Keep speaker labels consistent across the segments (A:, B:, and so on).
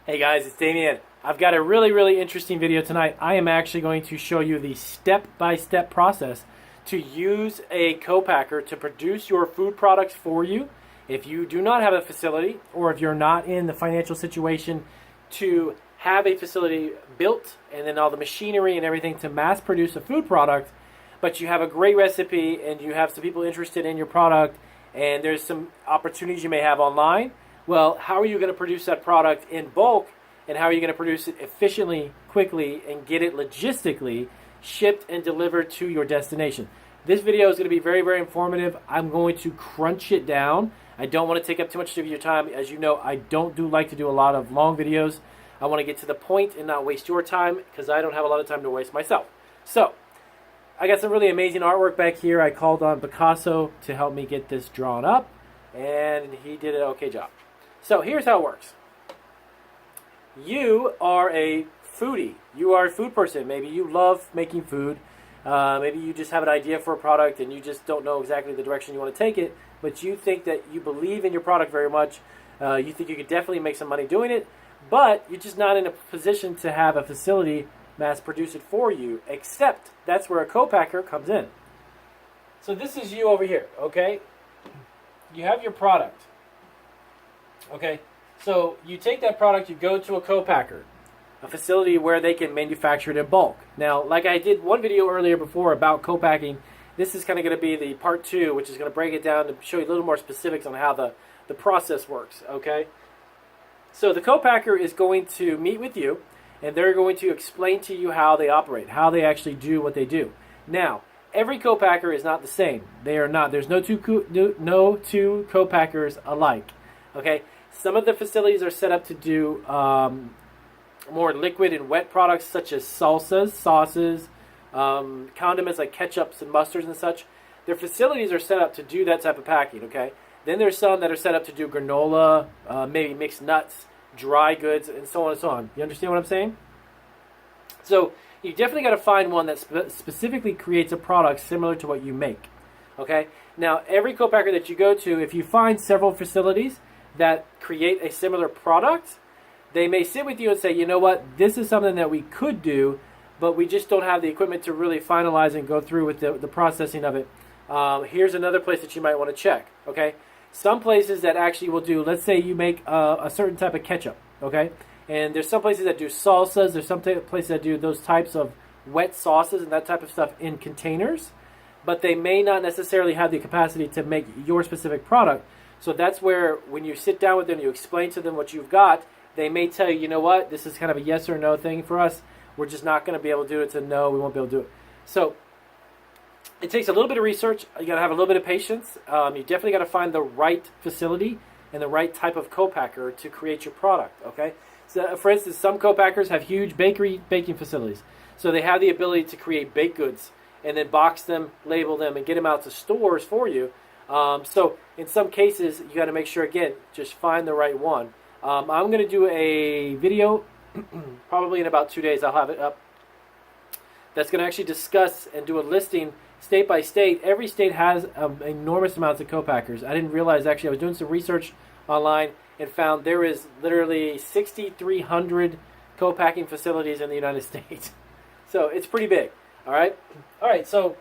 A: Hey guys, it's Damien. I've got a really interesting video tonight. I am actually going to show you the step-by-step process to use a co-packer to produce your food products for you. If you do not have a facility, or if you're not in the financial situation to have a facility built and then all the machinery and everything to mass produce a food product, but you have a great recipe and you have some people interested in your product and there's some opportunities you may have online, well, how are you going to produce that product in bulk, and how are you going to produce it efficiently, quickly, and get it logistically shipped and delivered to your destination? This video is going to be very informative. I'm going to crunch it down. I don't want to take up too much of your time. As you know, I don't like to do a lot of long videos. I want to get to the point and not waste your time because I don't have a lot of time to waste myself. So, I got some really amazing artwork back here. I called on Picasso to help me get this drawn up, and he did an okay job. So here's how it works. You are a foodie. You are a food person. Maybe you love making food. Maybe you just have an idea for a product and you just don't know exactly the direction you want to take it, but you think that you believe in your product very much. You think you could definitely make some money doing it, but you're just not in a position to have a facility mass produce it for you, except that's where a co-packer comes in. So this is you over here, okay? You have your product. Okay, so you take that product, you go to a co-packer, a facility where they can manufacture it in bulk. Now, like I did one video earlier before about co-packing, this is kind of going to be the part 2, which is going to break it down and show you a little more specifics on how the process works, okay? So the co-packer is going to meet with you, and they're going to explain to you how they operate, how they actually do what they do. Now, every co-packer is not the same. They are not. There's no two co-packers alike, okay? Some of the facilities are set up to do more liquid and wet products such as salsas, sauces, condiments like ketchups and mustards and such. Their facilities are set up to do that type of packing, okay? Then there's some that are set up to do granola, maybe mixed nuts, dry goods, and so on and so on. You understand what I'm saying? So you definitely got to find one that specifically creates a product similar to what you make, okay? Now, every co-packer that you go to, if you find several facilities that create a similar product, they may sit with you and say, you know what, this is something that we could do, but we just don't have the equipment to really finalize and go through with the processing of it. Here's another place that you might want to check, okay? Some places that actually will do, let's say you make a certain type of ketchup, okay? And there's some places that do salsas, there's some places that do those types of wet sauces and that type of stuff in containers, but they may not necessarily have the capacity to make your specific product. So that's where when you sit down with them, you explain to them what you've got, they may tell you, you know what, this is kind of a yes or no thing for us. We're just not going to be able to do it. It's a no, we won't be able to do it. So it takes a little bit of research. You got to have a little bit of patience. You definitely got to find the right facility and the right type of co-packer to create your product, okay? So for instance, some co-packers have huge baking facilities. So they have the ability to create baked goods and then box them, label them, and get them out to stores for you. So in some cases, you got to make sure, again, just find the right one. I'm going to do a video, probably in about 2 days, I'll have it up, that's going to actually discuss and do a listing state by state. Every state has enormous amounts of co-packers. I didn't realize, actually, I was doing some research online and found there is literally 6,300 co-packing facilities in the United States. So it's pretty big, all right? All right, so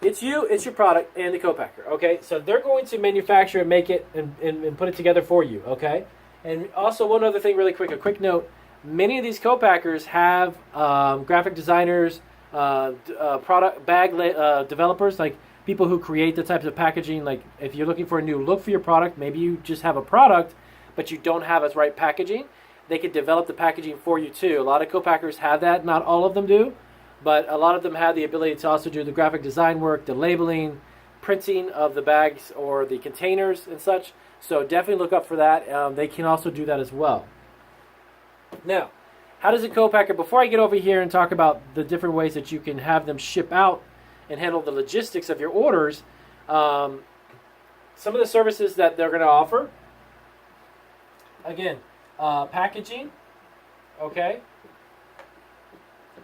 A: it's you, it's your product, and the co-packer, okay? So they're going to manufacture and make it and put it together for you, okay? And also one other thing really quick, a quick note. Many of these co-packers have graphic designers, product bag developers, like people who create the types of packaging. Like if you're looking for a new look for your product, maybe you just have a product, but you don't have its right packaging, they could develop the packaging for you too. A lot of co-packers have that, not all of them do. But a lot of them have the ability to also do the graphic design work, the labeling, printing of the bags or the containers and such. So definitely look up for that. They can also do that as well. Now, how does a co-packer, before I get over here and talk about the different ways that you can have them ship out and handle the logistics of your orders, some of the services that they're going to offer, again, packaging, okay?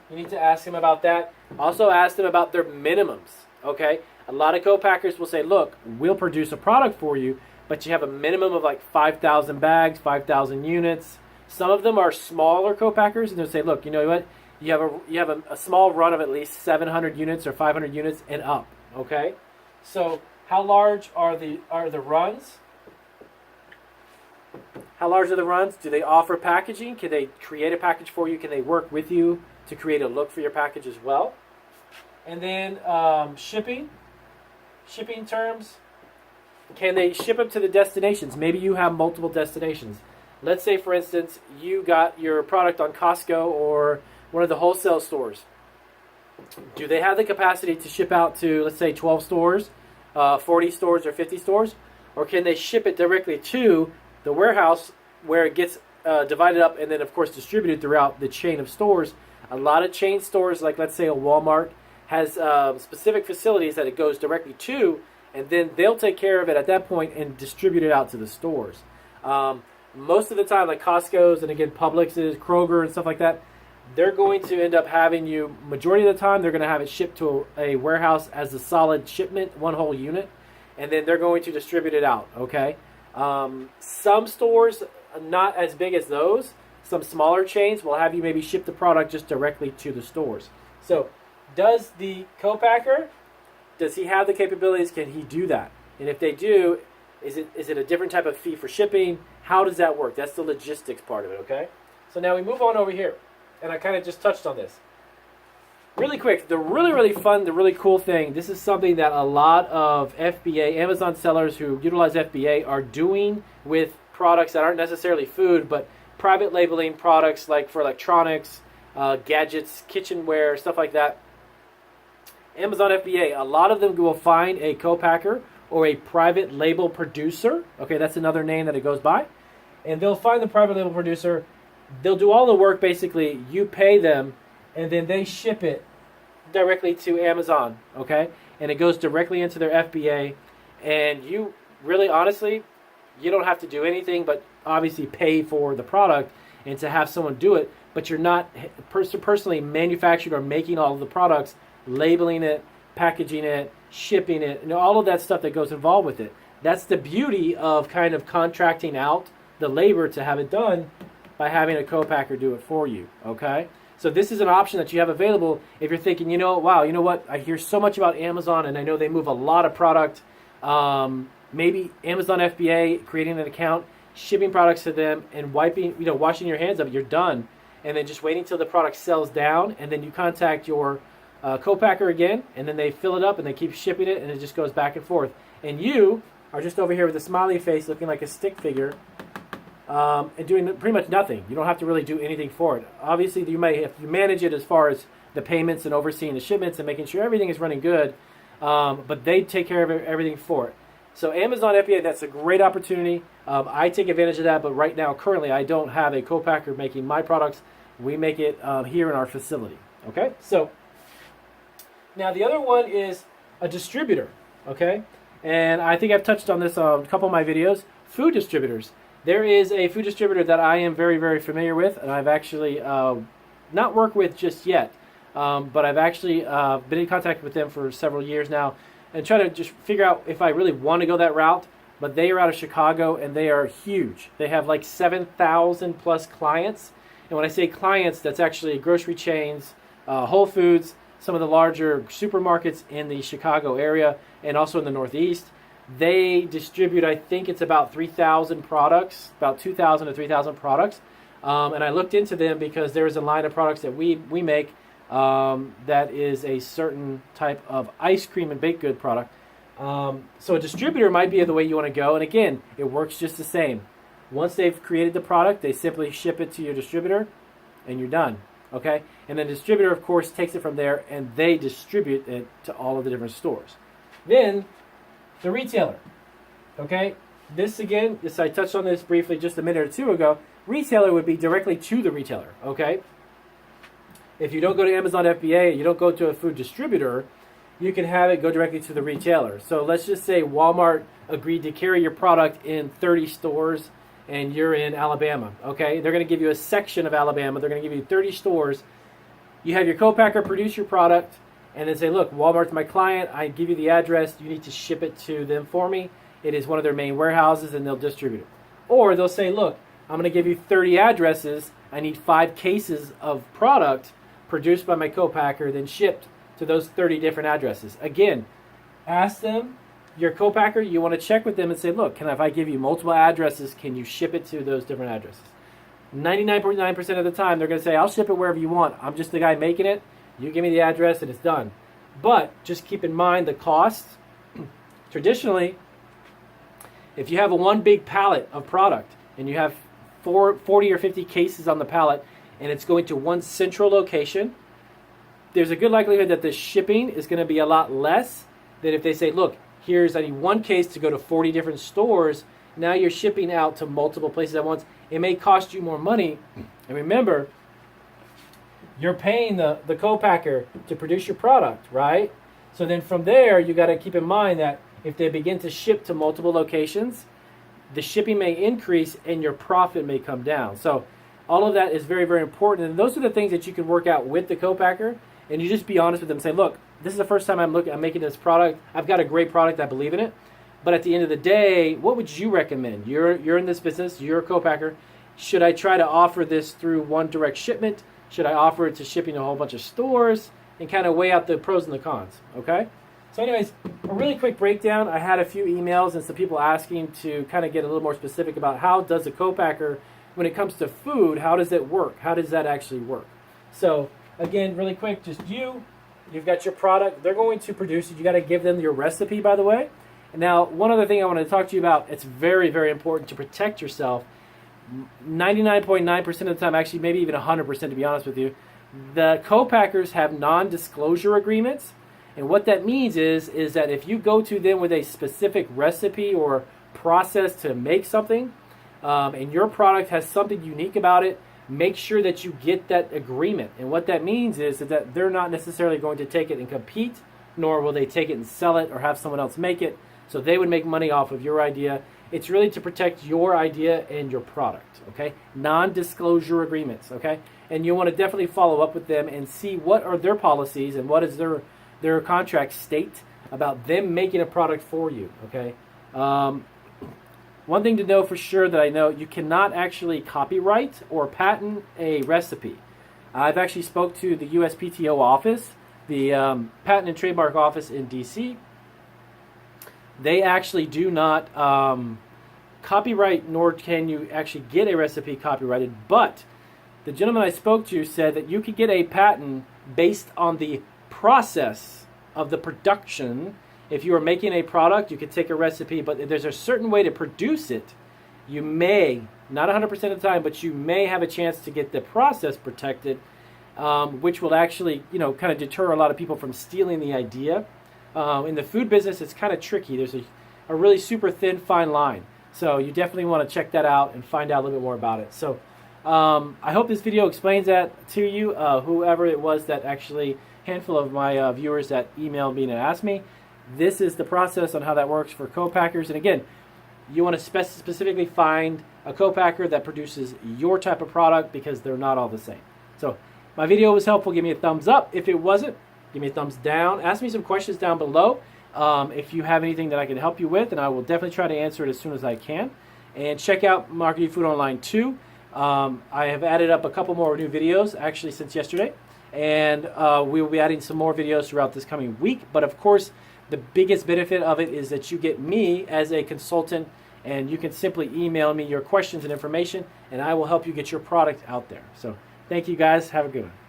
A: You need to ask them about that. Also ask them about their minimums, okay? A lot of co-packers will say, look, we'll produce a product for you, but you have a minimum of like 5,000 bags, 5,000 units, Some of them are smaller co-packers, and they'll say, look, you know what? You have a small run of at least 700 units or 500 units and up. Okay, so how large are the runs? How large are the runs? Do they offer packaging? Can they create a package for you? Can they work with you to create a look for your package as well? And then shipping terms. Can they ship them to the destinations? Maybe you have multiple destinations. Let's say, for instance, you got your product on Costco or one of the wholesale stores. Do they have the capacity to ship out to, let's say, 12 stores, 40 stores, or 50 stores? Or can they ship it directly to the warehouse where it gets divided up and then, of course, distributed throughout the chain of stores? A lot of chain stores, like let's say a Walmart, has specific facilities that it goes directly to, and then they'll take care of it at that point and distribute it out to the stores. Most of the time, like Costco's and again Publix's, Kroger and stuff like that, they're going to end up having you, majority of the time, they're going to have it shipped to a warehouse as a solid shipment, one whole unit, and then they're going to distribute it out, okay? Some stores, not as big as those, some smaller chains will have you maybe ship the product just directly to the stores. So does the co-packer, does he have the capabilities? Can he do that? And if they do, is it a different type of fee for shipping? How does that work? That's the logistics part of it, okay? So now we move on over here. And I kind of just touched on this. Really quick, the really, really fun, the really cool thing, this is something that a lot of FBA, Amazon sellers who utilize FBA are doing with products that aren't necessarily food, but private labeling products like for electronics, gadgets, kitchenware, stuff like that. Amazon FBA, a lot of them will find a co-packer or a private label producer. Okay, that's another name that it goes by. And they'll find the private label producer. They'll do all the work, basically. You pay them, and then they ship it directly to Amazon, okay? And it goes directly into their FBA. And you really, honestly, you don't have to do anything but obviously pay for the product and to have someone do it. But you're not personally manufacturing or making all of the products, labeling it, packaging it, shipping it, you know, all of that stuff that goes involved with it. That's the beauty of kind of contracting out the labor to have it done by having a co-packer do it for you, okay? So this is an option that you have available if you're thinking, you know, wow, you know what? I hear so much about Amazon, and I know they move a lot of product. Maybe Amazon FBA, creating an account, shipping products to them, and washing your hands of it. You're done. And then just waiting until the product sells down, and then you contact your co-packer again, and then they fill it up, and they keep shipping it, and it just goes back and forth. And you are just over here with a smiley face looking like a stick figure, and doing pretty much nothing. You don't have to really do anything for it. Obviously, you may have to manage it as far as the payments and overseeing the shipments and making sure everything is running good, but they take care of everything for it. So Amazon FBA, that's a great opportunity. I take advantage of that, but right now, currently, I don't have a co-packer making my products. We make it here in our facility. Okay? So now the other one is a distributor. Okay? And I think I've touched on this on a couple of my videos. Food distributors. There is a food distributor that I am very, very familiar with, and I've actually not worked with just yet, but I've actually been in contact with them for several years now and trying to just figure out if I really want to go that route. But they are out of Chicago, and they are huge. They have like 7,000 plus clients. And when I say clients, that's actually grocery chains, Whole Foods, some of the larger supermarkets in the Chicago area, and also in the Northeast. They distribute, I think it's about 3,000 products, about 2,000 to 3,000 products. And I looked into them because there is a line of products that we make that is a certain type of ice cream and baked good product. So a distributor might be the way you want to go. And again, it works just the same. Once they've created the product, they simply ship it to your distributor, and you're done. Okay? And then the distributor, of course, takes it from there, and they distribute it to all of the different stores. Then the retailer. Okay? This, again, I touched on this briefly just a minute or two ago. Retailer would be directly to the retailer. Okay? If you don't go to Amazon FBA, you don't go to a food distributor, you can have it go directly to the retailer. So let's just say Walmart agreed to carry your product in 30 stores, and you're in Alabama, okay? They're going to give you a section of Alabama. They're going to give you 30 stores. You have your co-packer produce your product and then say, look, Walmart's my client. I give you the address. You need to ship it to them for me. It is one of their main warehouses, and they'll distribute it. Or they'll say, look, I'm going to give you 30 addresses. I need 5 cases of product produced by my co-packer, then shipped to those 30 different addresses. Again, ask them, your co-packer, you want to check with them and say, look, if I give you multiple addresses, can you ship it to those different addresses? 99.9% of the time, they're going to say, I'll ship it wherever you want. I'm just the guy making it. You give me the address and it's done. But just keep in mind the cost. Traditionally, if you have one big pallet of product and you have 40 or 50 cases on the pallet and it's going to one central location, there's a good likelihood that the shipping is going to be a lot less than if they say, look, I need 1 case to go to 40 different stores. Now you're shipping out to multiple places at once. It may cost you more money. And remember, you're paying the co-packer to produce your product, right? So then from there, you got to keep in mind that if they begin to ship to multiple locations, the shipping may increase and your profit may come down. So all of that is very, very important. And those are the things that you can work out with the co-packer. And you just be honest with them. Say, look, this is the first time I'm making this product. I've got a great product. I believe in it. But at the end of the day, what would you recommend? You're in this business. You're a co-packer. Should I try to offer this through one direct shipment? Should I offer it to shipping to a whole bunch of stores? And kind of weigh out the pros and the cons. Okay? So anyways, a really quick breakdown. I had a few emails and some people asking to kind of get a little more specific about how does a co-packer, when it comes to food, how does it work? How does that actually work? So again, really quick, just you've got your product. They're going to produce it. You got to give them your recipe, by the way. And now, one other thing I want to talk to you about, it's very, very important to protect yourself. 99.9% of the time, actually maybe even 100% to be honest with you, the co-packers have non-disclosure agreements. And what that means is that if you go to them with a specific recipe or process to make something, and your product has something unique about it, make sure that you get that agreement. And what that means is that they're not necessarily going to take it and compete, nor will they take it and sell it or have someone else make it. So they would make money off of your idea. It's really to protect your idea and your product, okay? Non-disclosure agreements, okay? And you want to definitely follow up with them and see what are their policies and what is their contract state about them making a product for you, okay? One thing to know for sure that I know, you cannot actually copyright or patent a recipe. I've actually spoke to the USPTO office, the Patent and Trademark Office in DC. They actually do not copyright, nor can you actually get a recipe copyrighted. But the gentleman I spoke to said that you could get a patent based on the process of the production. If you are making a product, you could take a recipe, but there's a certain way to produce it. You may, not 100% of the time, but you may have a chance to get the process protected, which will actually, kind of deter a lot of people from stealing the idea. In the food business, it's kind of tricky. There's a really super thin, fine line. So you definitely want to check that out and find out a little bit more about it. So I hope this video explains that to you, whoever it was that actually, handful of my viewers that emailed me and asked me. This is the process on how that works for co-packers. And again, you want to specifically find a co-packer that produces your type of product because they're not all the same. So my video was helpful. Give me a thumbs up. If it wasn't, give me a thumbs down. Ask me some questions down below if you have anything that I can help you with, and I will definitely try to answer it as soon as I can. And check out Marketing Food Online 2. I have added up a couple more new videos actually since yesterday, and we will be adding some more videos throughout this coming week. But of course, the biggest benefit of it is that you get me as a consultant, and you can simply email me your questions and information, and I will help you get your product out there. So thank you guys. Have a good one.